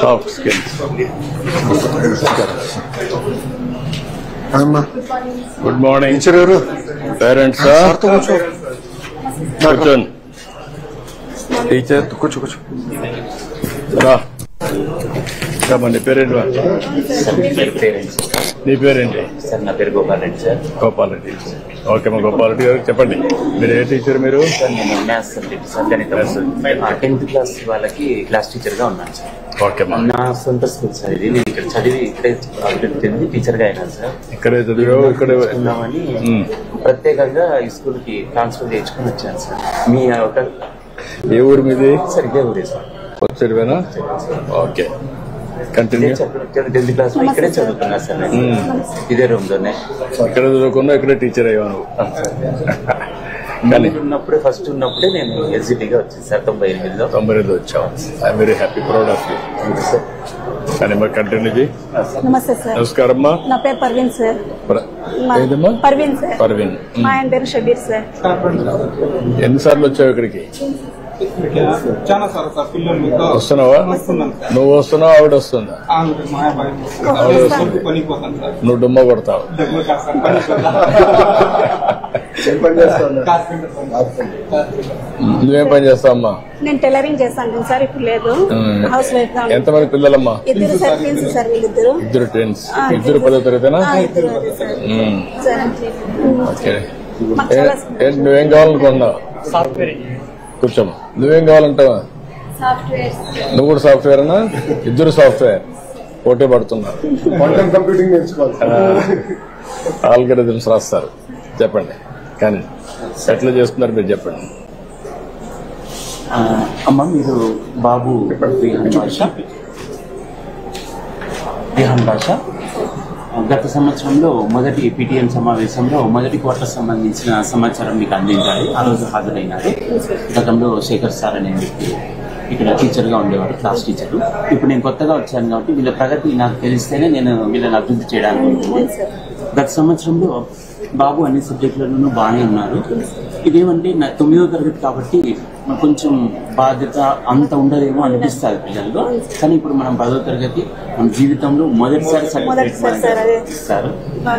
Soft skills. Good morning parents. కూర్చోండి. Teacher కూర్చో. నీ పేరేంటి? నీ పేరేంటి? సార్ నా పేరు గోపాల్ రెడ్డి సార్. గోపాల్ రెడ్డి. ఓకే మా గోపాల్ రెడ్డి గారు చెప్పండి, మీరు ఏ టీచర్? మీరు? సార్ నేను మ్యాథ్స్ సబ్జెక్ట్ సార్, గణితం 10th క్లాస్ వాళ్ళకి క్లాస్ టీచర్ గా ఉన్నాను సార్. ఓకే మా నా సొంత స్కూల్ సార్ ఇది. నేను ఇక్కడ చదివి ఇక్కడే అభివృద్ధి టీచర్ గా అయినాను సార్. ఇక్కడే చదివావు? ఇక్కడే ఉన్నామని ప్రత్యేకంగా ఈ స్కూల్ కి ట్రాన్స్ఫర్ చేయించుకుని వచ్చాను సార్. మీ ఒక ఏ ఊరు మీది? సార్ ఇదే ఊరే సార్. వచ్చేవేనా? Okay continue. 10th క్లాస్ లో ఇక్కడే చదువుతున్నా సార్ నేను, ఇదే రూమ్ లోనే. ఇక్కడ చదువుకున్నా ఇక్కడే టీచర్ అయ్యాను. కానీ ఫస్ట్ ఉన్నప్పుడే నేను ఎస్జిటిగా వచ్చింది సార్ 98లో. 98 వచ్చావు. I'm very happy, proud of you. కానీ మరి కంటిన్యూ చేయి. నమస్తే సార్. నమస్కారం అమ్మా. నా పేరు పర్వీన్ సార్. ఏదమ్మా? పర్వీన్ సార్. పర్వీన్. మా ఆయన పేరు షబీర్ సార్. ఎన్నిసార్లు వచ్చావు ఇక్కడికి? వస్తున్నావా? నువ్వు వస్తున్నావు, ఆవిడ వస్తుందా? ఆవిడ వస్తుంది, నువ్వు డుమ్మ కొడతావు. నువ్వేం పని చేస్తావు అమ్మా? నేను టైలరింగ్ చేస్తాను సార్, ఇప్పుడు లేదు. హౌస్ వైఫ్ గా. ఎంతమంది పిల్లలమ్మా? ఇద్దరు సార్, ట్విన్స్ సార్. వీళ్ళిద్దరు ఇద్దరు ట్విన్స్. ఇద్దరు 10వ తరగతినా? ఓకే. నువ్వేం కావాలనుకున్నావు? కూర్చోమ్మా. నువ్వేం కావాలంటావా? నువ్వు కూడా సాఫ్ట్వేర్ అనా? ఇద్దరు సాఫ్ట్వేర్ పోటీ పడుతున్నారు. కంప్యూటింగ్ నేర్చుకోవాలి. ఆల్గరిథమ్స్ రాస్తారు. చెప్పండి కానీ ఎట్లా చేస్తున్నారు మీరు చెప్పండి. అమ్మ మీరు బాబు రిహాన్ భాష గత సంవత్సరంలో మొదటి PTM సమావేశంలో మొదటి క్వార్టర్ సంబంధించిన సమాచారం మీకు అందించాలి. ఆ రోజు హాజరైనారు. గతంలో శేఖర్ సార్ అనే వ్యక్తి ఇక్కడ టీచర్ గా ఉండేవారు, క్లాస్ టీచర్. ఇప్పుడు నేను కొత్తగా వచ్చాను కాబట్టి వీళ్ళ ప్రగతి నాకు తెలిస్తేనే నేను వీళ్ళని అభివృద్ధి చేయడానికి ఉంటుంది. గత సంవత్సరంలో బాబు అన్ని సబ్జెక్టులలోనూ బాగానే ఉన్నారు. ఇదేమంటే 9వ తరగతి కాబట్టి కొంచెం బాధ్యత అంత ఉండదేమో అనిపిస్తుంది పిల్లల్లో. కానీ ఇప్పుడు మనం 10వ తరగతి మన జీవితంలో మొదటిసారి సర్టిఫికేట్ ఇస్తారు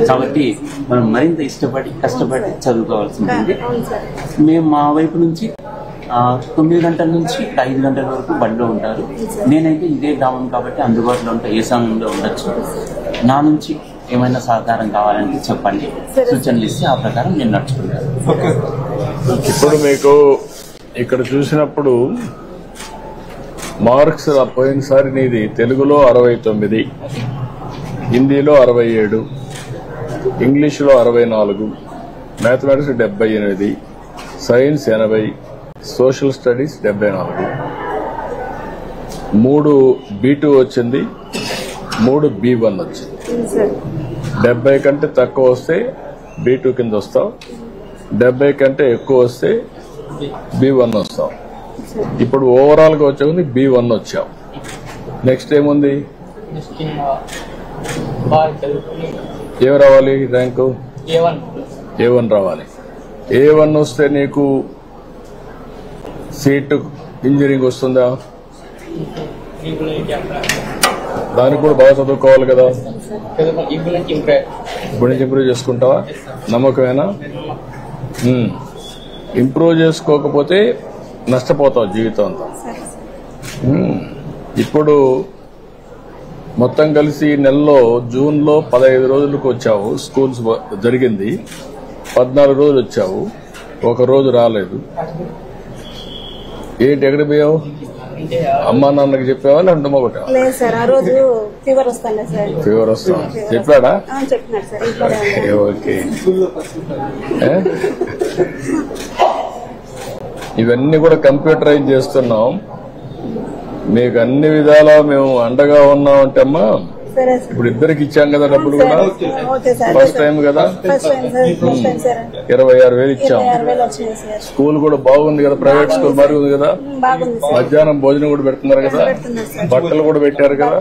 కాబట్టి మనం మరింత ఇష్టపడి కష్టపడి చదువుకోవాల్సి ఉంటుంది. మేము మా వైపు నుంచి 9 గంటల నుంచి 5 గంటల వరకు బండిలో ఉంటారు. నేనైతే ఇదే గ్రామం కాబట్టి అందుబాటులో ఉంటా, ఏ సమయంలో ఉండొచ్చు. నా నుంచి ఏమైనా సహకారం కావాలంటే చెప్పండి, సూచనలు ఇస్తే ఆ ప్రకారం నేను నడుచుకుంటాను. ఇప్పుడు మీకు ఇక్కడ చూసినప్పుడు మార్క్స్ పోయినసారి నీది తెలుగులో 69, హిందీలో 67, ఇంగ్లీష్లో 64, mathematics 78, science 80, social studies 74. 3 B2 వచ్చింది, 3 B1 వచ్చింది. 70 కంటే తక్కువ వస్తే B2 కింద వస్తావు, 70 కంటే ఎక్కువ వస్తే B1 వస్తావు. ఇప్పుడు ఓవరాల్ గా వచ్చేది B1 వచ్చావు. నెక్స్ట్ ఏముంది? ఏం రావాలి ర్యాంకు? A1 రావాలి. A1 వస్తే నీకు సీటు ఇంజనీరింగ్ వస్తుందా? దానికి కూడా బాగా చదువుకోవాలి కదా. ఇప్పుడు నుంచి ఇంప్రూవ్ చేసుకుంటావా? నమ్మకమేనా? ఇంప్రూవ్ చేసుకోకపోతే నష్టపోతావు జీవితం అంతా. ఇప్పుడు మొత్తం కలిసి నెలలో జూన్లో 15 రోజులకు వచ్చావు. స్కూల్స్ జరిగింది 14 రోజులు వచ్చావు, 1 రోజు రాలేదు. ఏంటి, ఎక్కడ పోయావు? అమ్మా నాన్నకి చెప్పావా లేదంటే మొగటా? లేదు సార్, ఆ రోజు ఫీవర్ వస్తాను సార్. ఫీవర్ వస్తా చెప్పాడా? చెప్పినారు సార్. ఓకే. ఇవన్నీ కూడా కంప్యూటరైజ్ చేస్తున్నాం. మీకు అన్ని విధాలా మేము అండగా ఉన్నాం అంటే అమ్మా. ఇప్పుడు ఇద్దరికి ఇచ్చాం కదా డబ్బులు కూడా. ఫస్ట్ టైం కదా, 26,000 ఇచ్చాం. స్కూల్ కూడా బాగుంది కదా, ప్రైవేట్ స్కూల్ బాగుంది కదా. మధ్యాహ్నం భోజనం కూడా పెడుతున్నారు కదా, బట్టలు కూడా పెట్టారు కదా,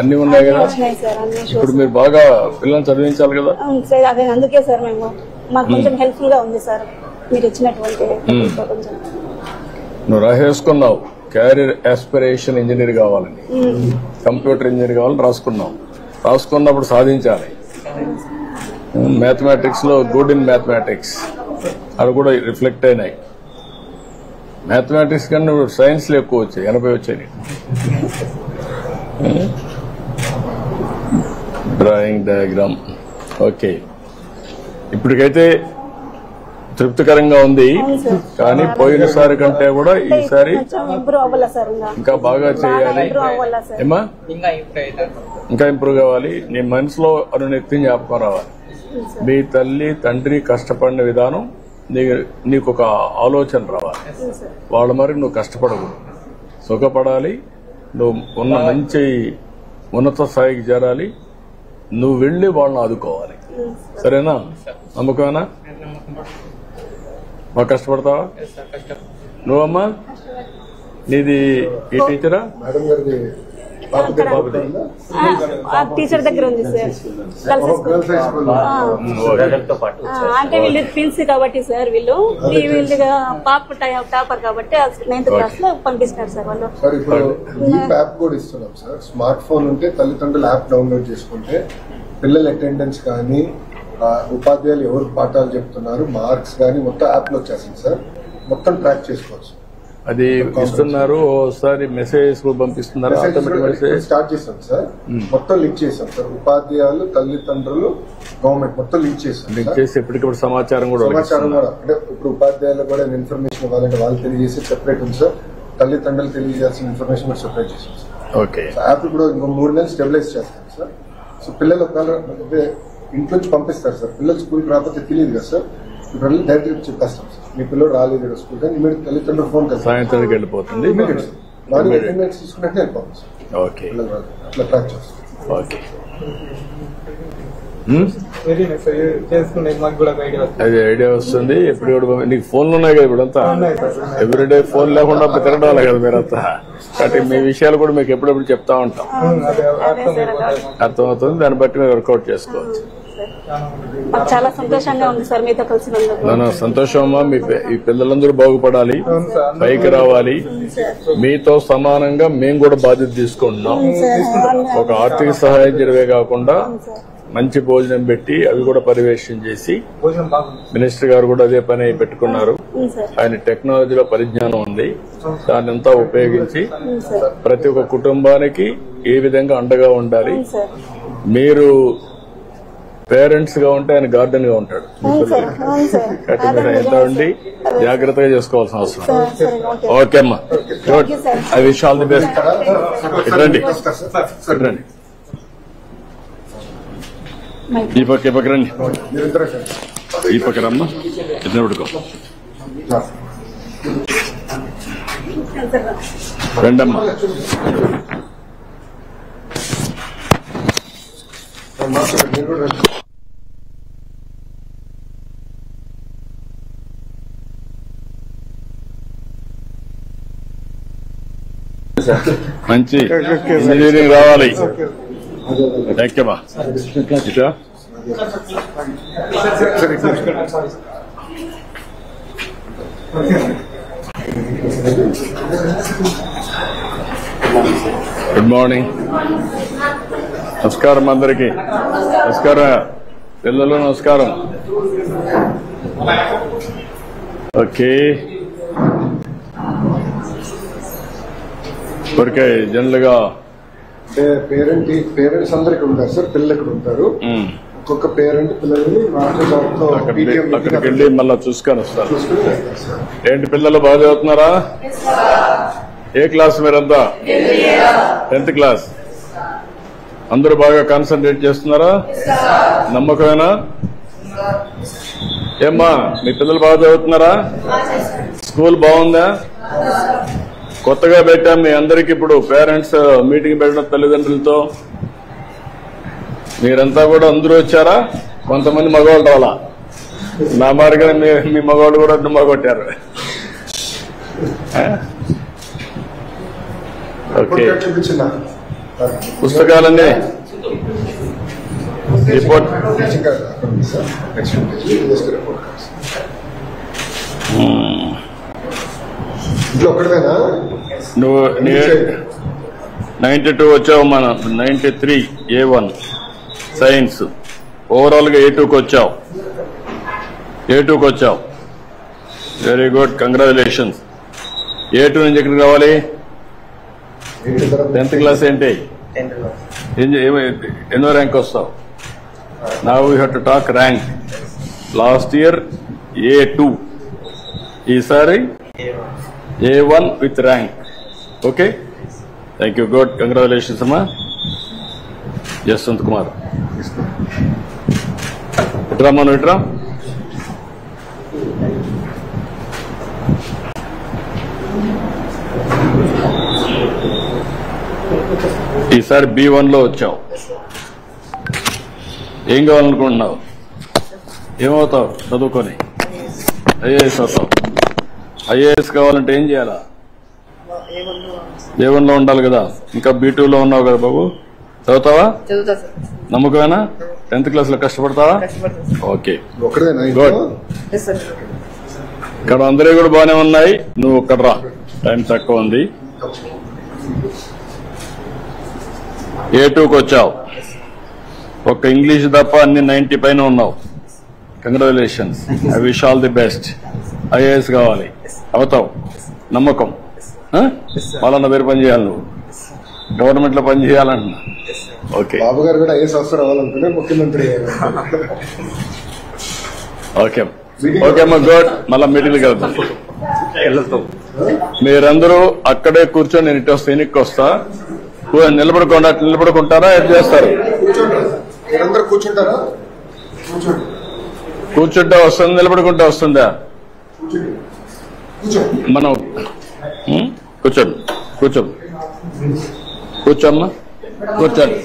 అన్ని ఉన్నాయి కదా. ఇప్పుడు మీరు బాగా పిల్లల్ని చదివించాలి కదా. అందుకే సార్ మేము మాకు కొంచెం హెల్ప్ఫుల్ గా ఉంది సార్ మీరు ఇచ్చినటువంటి. నువ్వు రాసేసుకున్నావు క్యారియర్ ఆస్పిరేషన్ ఇంజనీర్ కావాలని, కంప్యూటర్ ఇంజనీర్ కావాలని రాసుకున్నప్పుడు సాధించాలి. మ్యాథమెటిక్స్ లో గుడ్ ఇన్ మ్యాథమెటిక్స్ అవి కూడా రిఫ్లెక్ట్ అయినాయి. మ్యాథమెటిక్స్ కన్నా సైన్స్ లో ఎక్కువ వచ్చాయి, 80 వచ్చాయి. Drawing diagram okay. ఇప్పటికైతే తృప్తికరంగా ఉంది, కానీ పోయినసారి కంటే కూడా ఈసారి ఇంకా బాగా చేయాలి. ఏమా ఇంకా ఇంప్రూవ్ కావాలి. నీ మనసులో అనునిత్యం జ్ఞాపకం రావాలి. మీ తల్లి తండ్రి కష్టపడిన విధానం నీకు ఒక ఆలోచన రావాలి. వాళ్ళ మరి నువ్వు కష్టపడకూడదు, సుఖపడాలి. నువ్వు ఉన్న మంచి ఉన్నత స్థాయికి చేరాలి. నువ్వు వెళ్లి వాళ్ళని ఆదుకోవాలి. సరేనా? నమ్మకమేనా? బాగా కష్టపడతావా నువ్వమ్మా? నీది ఈ టీచరా? టీచర్ దగ్గర ఉంది సార్. అంటే వీళ్ళు ట్విన్స్ కాబట్టి సార్, వీళ్ళు పాప టాపర్ కాబట్టి 9th క్లాస్ లో పంపిస్తున్నారు సార్ వాళ్ళు. సార్ ఇప్పుడు యాప్ కూడా ఇస్తున్నాం సార్. స్మార్ట్ ఫోన్ ఉంటే తల్లిదండ్రులు యాప్ డౌన్లోడ్ చేసుకుంటే పిల్లల అటెండెన్స్ కానీ, ఉపాధ్యాయులు ఎవరు పాఠాలు చెప్తున్నారు, మార్క్స్ కానీ మొత్తం యాప్ లో వచ్చేసింది సార్. మొత్తం ట్రాక్ చేసుకోవచ్చు. అది ఇస్తున్నారు. ఓసారి మెసేజ్ పంపిస్తున్నారు. స్టార్ట్ చేస్తాం సార్. మొత్తం లింక్ చేసాం సార్. ఉపాధ్యాయులు, తల్లిదండ్రులు, గవర్నమెంట్ మొత్తం లింక్ చేస్తాం. లింక్ చేసి ఎప్పటికప్పుడు సమాచారం కూడా అంటే ఇప్పుడు ఉపాధ్యాయులు కూడా ఇన్ఫర్మేషన్ ఇవ్వాలంటే వాళ్ళు తెలియజేసి సెపరేట్ ఉంది సార్. తల్లిదండ్రులు తెలియజేయాల్సిన ఇన్ఫర్మేషన్ కూడా సెపరేట్ చేసాం సార్. ఓకే. యాప్ ఇప్పుడు ఇంకో 3 నెలలు స్టెబిలైజ్ చేస్తాం సార్. సో పిల్లలు ఒకవేళ ఇంట్లో నుంచి పంపిస్తారు సార్. పిల్లలు స్కూల్కి రాకపోతే తెలియదు కదా సార్. ఇప్పుడు డైరెక్ట్ చెప్పేస్తాం సార్, మీ పిల్లలు రాలేదు స్కూల్ కానీ ఇమీడియట్ తల్లిదండ్రులు ఫోన్ చేస్తారు. సాయంత్రానికి వెళ్ళిపోతుంది. మార్నింగ్ అటెండెన్స్ తీసుకున్నట్టు వెళ్ళిపోతాం సార్. ఓకే. అట్లా ట్రాక్ చేస్తాం. ఓకే. అది ఐడియా వస్తుంది. ఎప్పుడు కూడా నీకు ఫోన్లు ఉన్నాయి కదా ఇప్పుడంతా. ఎవ్రీడే ఫోన్ లేకుండా తిరగడాలి కదా మీరంతా. కాబట్టి మీ విషయాలు కూడా మీకు ఎప్పుడెప్పుడు చెప్తా ఉంటాం. అర్థమవుతుంది. దాన్ని బట్టి మీరు వర్కౌట్ చేసుకోవచ్చు. చాలా సంతోషంగా ఉంది సార్ మీతో కలిసి. సంతోషం అమ్మా. ఈ పిల్లలందరూ బాగుపడాలి, పైకి రావాలి. మీతో సమానంగా మేము కూడా బాధ్యత తీసుకుంటున్నాం. ఒక ఆర్థిక సహాయం చేయడమే కాకుండా మంచి భోజనం పెట్టి అవి కూడా పర్యవేక్షణ చేసి, మినిస్టర్ గారు కూడా అదే పని పెట్టుకున్నారు. ఆయన టెక్నాలజీలో పరిజ్ఞానం ఉంది. దాన్ని అంతా ఉపయోగించి ప్రతి ఒక్క కుటుంబానికి ఏ విధంగా అండగా ఉండాలి. మీరు పేరెంట్స్ గా ఉంటే ఆయన గార్డెన్ గా ఉంటాడు. ఎంత ఉండి జాగ్రత్తగా చేసుకోవాల్సిన అవసరం. ఓకే అమ్మా. I wish all the best. రండి రండి. ఈ పక్క రండి. ఈ పక్క రమ్మా. ఇద్దరు పడుకో. రండమ్మా. మంచి ఇంజనీరింగ్ రావాలి. థ్యాంక్ యూ మా. ఇటా గుడ్ మార్నింగ్. నమస్కారం అందరికి. నమస్కారం పిల్లలు. నమస్కారం. ఓకే. ఇప్పటికే జనరల్ గా పేరెంట్స్ అందరికి ఉంటారు సార్. పిల్లలు ఇక్కడ ఉంటారు. ఒక్కొక్క పేరెంట్ పిల్లల్ని అక్కడికి వెళ్ళి మళ్ళా చూసుకొని వస్తారు. ఏంటి పిల్లలు బాగా చదువుతున్నారా? ఏ క్లాస్ మీరంతా? 10th class. అందరూ బాగా కాన్సన్ట్రేట్ చేస్తున్నారా? నమ్మకమేనా? ఏమ్మా మీ పిల్లలు బాగా చదువుతున్నారా? స్కూల్ బాగుందా? కొత్తగా పెట్టాం మీ అందరికి. ఇప్పుడు పేరెంట్స్ మీటింగ్ పెట్టడం తల్లిదండ్రులతో. మీరంతా కూడా అందరూ వచ్చారా? కొంతమంది మగవాళ్ళు రావాలా? నా మార్గం మీ మగవాళ్ళు కూడా డుమ్మా కొట్టారు. ఓకే. పుస్తకాలన్నీ రిపోర్ట్ ఇంట్లో ఒక్కడమేనా? నువ్వు 92 వచ్చావు, మన 93 A1 సైన్స్. ఓవరాల్ గా A2కి వచ్చావు. Very good, congratulations. A2 నుంచి ఎక్కడికి రావాలి? 10th క్లాస్ ఏంటి? ఎన్నో ర్యాంక్ వస్తావు? Now we have to talk rank. Last year A2, ఈసారి A1 with rank. Okay, thank you, good, congratulations అమ్మా. జస్వంత్ కుమార్ ఇట్రా, మనం ఇట్రా. ఈసారి B1 లో వచ్చావు. ఏం కావాలనుకుంటున్నావు? ఏమవుతావు చదువుకొని? ఐఏఎస్ అవుతావు. ఐఏఎస్ కావాలంటే ఏం చేయాలా? A1 లో ఉండాలి కదా. ఇంకా B2 లో ఉన్నావు కదా బాబు, చదువుతావా? నమ్మకమేనా? 10th క్లాస్ లో కష్టపడతావా? Okay, good. ఇక్కడ అందరూ కూడా బాగానే ఉన్నాయి, నువ్వు ఒక్కడ రా, టైం తక్కువ ఉంది. A2కి వచ్చావు. ఒక్క ఇంగ్లీష్ తప్ప అన్ని 90 పైన ఉన్నావు. Congratulations, I wish all the best. IAS కావాలి, అవుతావు, నమ్మకం. వాళ్ళన్న పేరు పని చేయాలి, నువ్వు గవర్నమెంట్ లో పని చేయాలన్నా. ఓకే, బాబు గారు కూడా ఐఏఎస్ ఆఫీసర్ అవ్వాలనుకునే ముఖ్యమంత్రి. ఓకే ఓకే అమ్మా, గుడ్. మళ్ళా మీటింగ్కి వెళ్తాం. మీరందరూ అక్కడే కూర్చొని నేను ఇటు వస్తా, ఎన్నికకి వస్తా. నిలబడుకుంటారా? ఏం చేస్తారు? మీరందరూ కూర్చుంటారా? కూర్చుంటే వస్తుంది, నిలబడుకుంటే వస్తుందా? మనం కూర్చోమ్మా, కూర్చోండి.